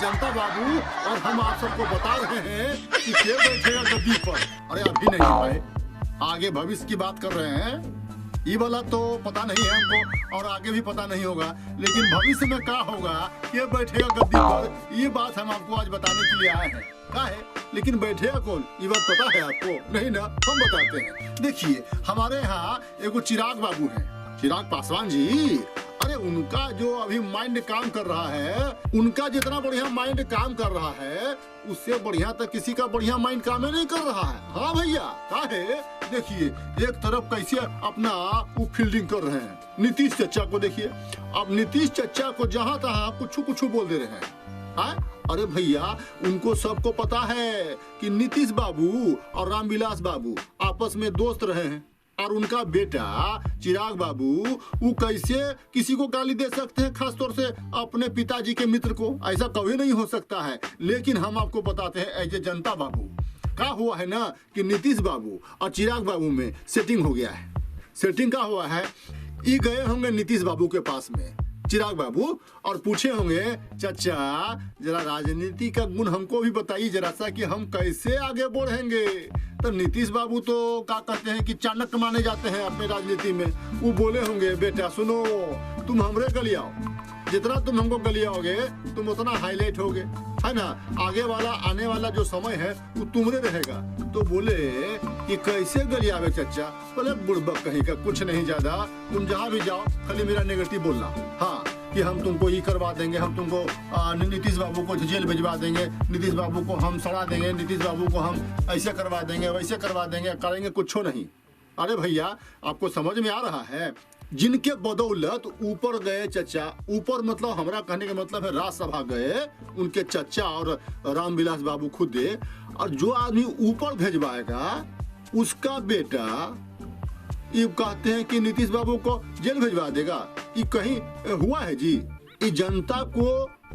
जनता बाबू, और हम आप सबको बता रहे हैं कि के बैठेगा गद्दी पर। अरे अभी नहीं भाई, आगे भविष्य की बात कर रहे हैं। ये वाला तो पता नहीं है हमको और आगे भी पता नहीं होगा, लेकिन भविष्य में क्या होगा, ये बैठेगा गद्दी पर, ये बात हम आपको आज बताने के लिए आए हैं। क्या है, लेकिन बैठेगा कौन ये बात पता है आपको? नहीं ना, हम बताते हैं। देखिए, हमारे यहाँ एगो चिराग बाबू हैं, चिराग पासवान जी। अरे उनका जो अभी माइंड काम कर रहा है, उनका जितना बढ़िया माइंड काम कर रहा है, उससे बढ़िया तो किसी का बढ़िया माइंड काम नहीं कर रहा है। हाँ भैया, क्या है, देखिए एक तरफ कैसे अपना वो फील्डिंग कर रहे हैं। नीतीश चचा को देखिए, अब नीतीश चचा को जहाँ तहाँ कुछ बोल दे रहे हैं। हाँ? अरे भैया, उनको सबको पता है कि नीतीश बाबू और रामविलास बाबू आपस में दोस्त रहे हैं, और उनका बेटा चिराग बाबू वो कैसे किसी को गाली दे सकते हैं, खासतौर से अपने पिताजी के मित्र को? ऐसा कभी नहीं हो सकता है। लेकिन हम आपको बताते हैं एज ए जनता बाबू, क्या हुआ है ना कि नीतीश बाबू और चिराग बाबू में सेटिंग हो गया है। सेटिंग क्या हुआ है, ये गए होंगे नीतीश बाबू के पास में चिराग बाबू और पूछे होंगे, चाचा जरा राजनीति का गुण हमको भी बताइए जरा सा कि हम कैसे आगे बढ़ेंगे। तो नीतीश बाबू तो क्या कहते हैं कि चाणक्य माने जाते हैं अपने राजनीति में। वो बोले होंगे, बेटा सुनो, तुम हमरे गलियाओ, जितना तुम हमको गलियाओगे तुम उतना हाईलाइट होगे, है ना। आगे वाला आने वाला जो समय है वो तुमरे रहेगा। तो बोले कि कैसे गलियावे चाचा? बोले बुड़बक कहीं का, कुछ नहीं ज्यादा, तुम जहाँ भी जाओ खाली मेरा नेगेटिव बोलना। हाँ, कि हम तुमको ये करवा देंगे, हम तुमको नीतीश बाबू को जेल भिजवा देंगे, नीतीश बाबू को हम सड़ा देंगे, नीतीश बाबू को हम ऐसे करवा देंगे, वैसे करवा देंगे, करेंगे कुछ नहीं। अरे भैया, आपको समझ में आ रहा है? जिनके बदौलत ऊपर गए चचा, ऊपर मतलब हमारा कहने का मतलब है राज्यसभा गए उनके चचा और रामविलास बाबू खुद। और जो आदमी ऊपर भेजवाएगा उसका बेटा ये कहते हैं कि नीतीश बाबू को जेल भिजवा देगा। ये कहीं हुआ है जी? ये जनता को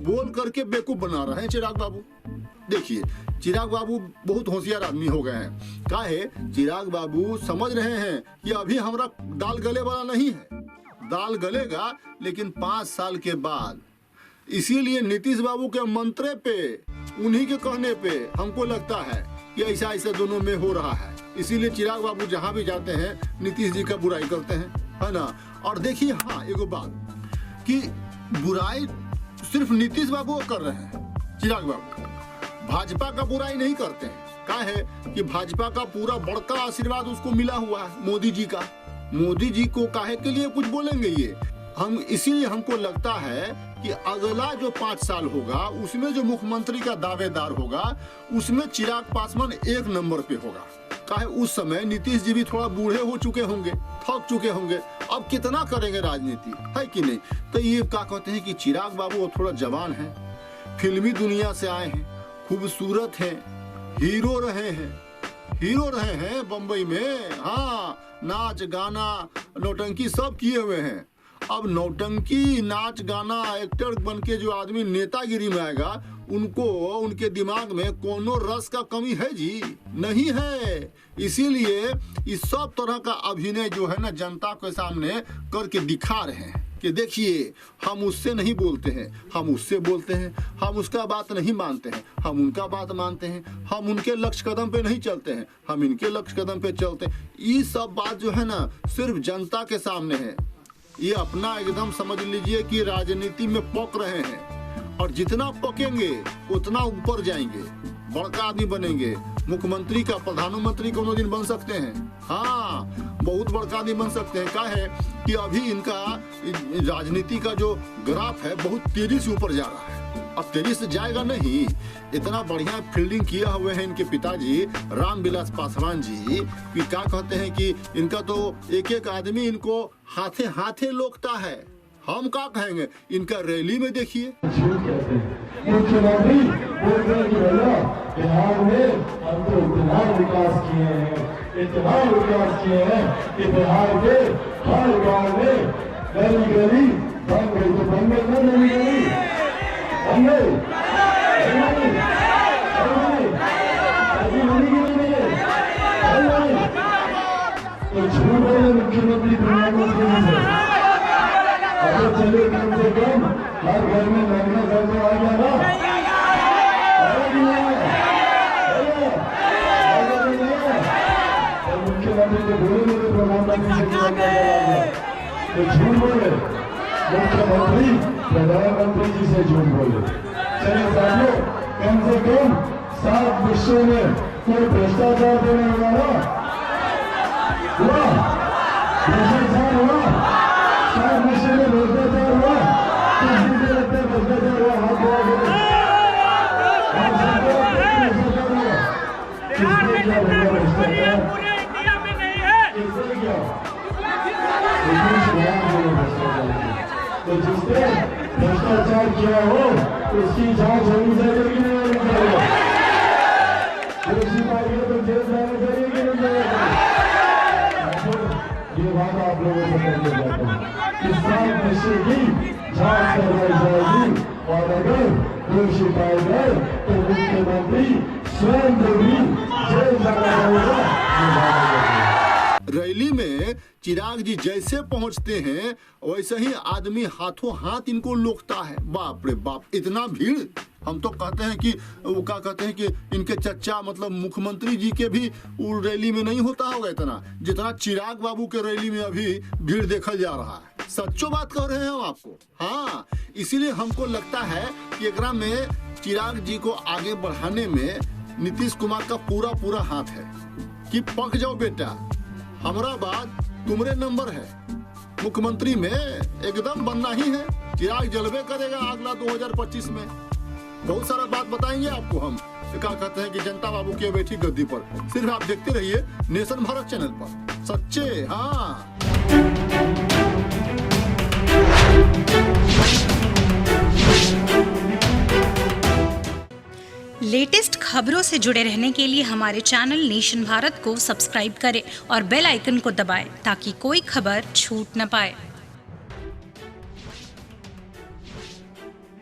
बोल करके बेवकूफ बना रहे हैं चिराग बाबू। देखिए, चिराग बाबू बहुत होशियार आदमी हो गए हैं। क्या है, चिराग बाबू समझ रहे हैं कि अभी हमारा दाल गले वाला नहीं है, दाल गलेगा लेकिन 5 साल के बाद। इसीलिए नीतीश बाबू के मंत्रे पे, उन्हीं के कहने पे हमको लगता है कि ऐसा ऐसा दोनों में हो रहा है। इसीलिए चिराग बाबू जहाँ भी जाते हैं नीतीश जी का बुराई करते हैं, है ना। और देखिए, हाँ एगो बात कि बुराई सिर्फ नीतीश बाबू कर रहे हैं, चिराग बाबू भाजपा का बुराई नहीं करते हैं। क्या है कि भाजपा का पूरा बड़का आशीर्वाद उसको मिला हुआ है मोदी जी का। मोदी जी को काहे के लिए कुछ बोलेंगे ये हम? इसीलिए हमको लगता है कि अगला जो 5 साल होगा उसमें जो मुख्यमंत्री का दावेदार होगा उसमें चिराग पासवान 1 नंबर पे होगा। काहे, उस समय नीतीश जी भी थोड़ा बूढ़े हो चुके होंगे, थक चुके होंगे, अब कितना करेंगे राजनीति, है कि नहीं। तो ये क्या कहते हैं कि चिराग बाबू थोड़ा जवान है, फिल्मी दुनिया से आए हैं, खूबसूरत हैं, हीरो रहे हैं बम्बई में। हाँ, नाच गाना नौटंकी सब किए हुए हैं। अब नौटंकी नाच गाना एक्टर बन के जो आदमी नेतागिरी में आएगा, उनको उनके दिमाग में कोनो रस का कमी है जी? नहीं है। इसीलिए इस सब तरह का अभिनय जो है ना जनता के सामने करके दिखा रहे हैं कि देखिए, हम उससे नहीं बोलते हैं, हम उससे बोलते हैं, हम उसका बात नहीं मानते हैं, हम उनका बात मानते हैं, हम उनके लक्ष्य कदम पे नहीं चलते हैं, हम इनके लक्ष्य कदम पे चलते हैं। ये सब बात जो है ना सिर्फ जनता के सामने है। ये अपना एकदम समझ लीजिए कि राजनीति में पक रहे हैं, और जितना पकेंगे उतना ऊपर जाएंगे, बड़का आदमी बनेंगे, मुख्यमंत्री का प्रधानमंत्री कोनो दिन बन सकते हैं। हाँ, बहुत बड़का आदमी बन सकते हैं। क्या है कि अभी इनका राजनीति का जो ग्राफ है बहुत तेजी से ऊपर जा रहा है। अब तेजी से जाएगा नहीं, इतना बढ़िया फील्डिंग किया हुए हैं इनके पिताजी रामविलास पासवान जी कि क्या कहते हैं कि इनका तो एक एक आदमी इनको हाथे हाथे लोकता है। हम क्या कहेंगे, इनका रैली में देखिए। मुख्यमंत्री बोल रहे हैं कि भैया बिहार में हम तो इतना विकास किए हैं, इतना विकास किए हैं कि बिहार के हर गांव में गली गली बन गई, तो बन गई ना गली गली, बन गई, तो झूठ बोले मुख्यमंत्री प्रधानमंत्री से अगर चले कम से कम हर घर में लगना घर में आ गया ना। मुख्यमंत्री तो बोले मेरे प्रधानमंत्री से तिरंगा जलाएंगे, तो झूठ बोले मुख्यमंत्री प्रधानमंत्री जी से झूठ बोले। चलिए साथियों, कम से कम 7 विषयों में कोई भ्रष्टाचार देने वाला हुआ, भ्रष्टाचार हुआ, 7 विषय में भ्रष्टाचार हुआ, किसी को लगता है भ्रष्टाचार हुआ, हाथ बढ़ा के तो जिसने भ्रष्टाचार किया हो उसकी जांच होनी चाहिए कि नहीं होनी चाहिए? दोषी पाई है तो जेल जाना चाहिए कि नहीं जाना चाहिए? ये बात आप लोगों से करके जाता हूँ कि 7 विषय की जांच करवाई जाएगी और अगर दोषी पाए गए तो मुख्यमंत्री स्वयं को भी जेल जाना पड़ेगा। रैली में चिराग जी जैसे पहुंचते हैं वैसे ही आदमी हाथों हाथ इनको लोकता है। बाप रे बाप, इतना भीड़। हम तो कहते हैं कि वो क्या कहते हैं कि इनके चच्चा मतलब मुख्यमंत्री जी के भी रैली में नहीं होता होगा इतना जितना चिराग बाबू के रैली में अभी भीड़ देखल जा रहा है। सच्चो बात कह रहे हैं हम आपको। हाँ, इसीलिए हमको लगता है कि एकरा में चिराग जी को आगे बढ़ाने में नीतीश कुमार का पूरा हाथ है कि पक जाओ बेटा, हमारा बात तुमरे नंबर है, मुख्यमंत्री में एकदम बनना ही है। चिराग जलवे करेगा अगला 2025 में। बहुत सारा बात बताएंगे आपको हम, क्या कहते हैं कि जनता बाबू की बैठी गद्दी पर। सिर्फ आप देखते रहिए नेशन भारत चैनल पर। सच्चे हाँ। लेटेस्ट खबरों से जुड़े रहने के लिए हमारे चैनल नेशन भारत को सब्सक्राइब करें और बेल आइकन को दबाएं ताकि कोई खबर छूट न पाए।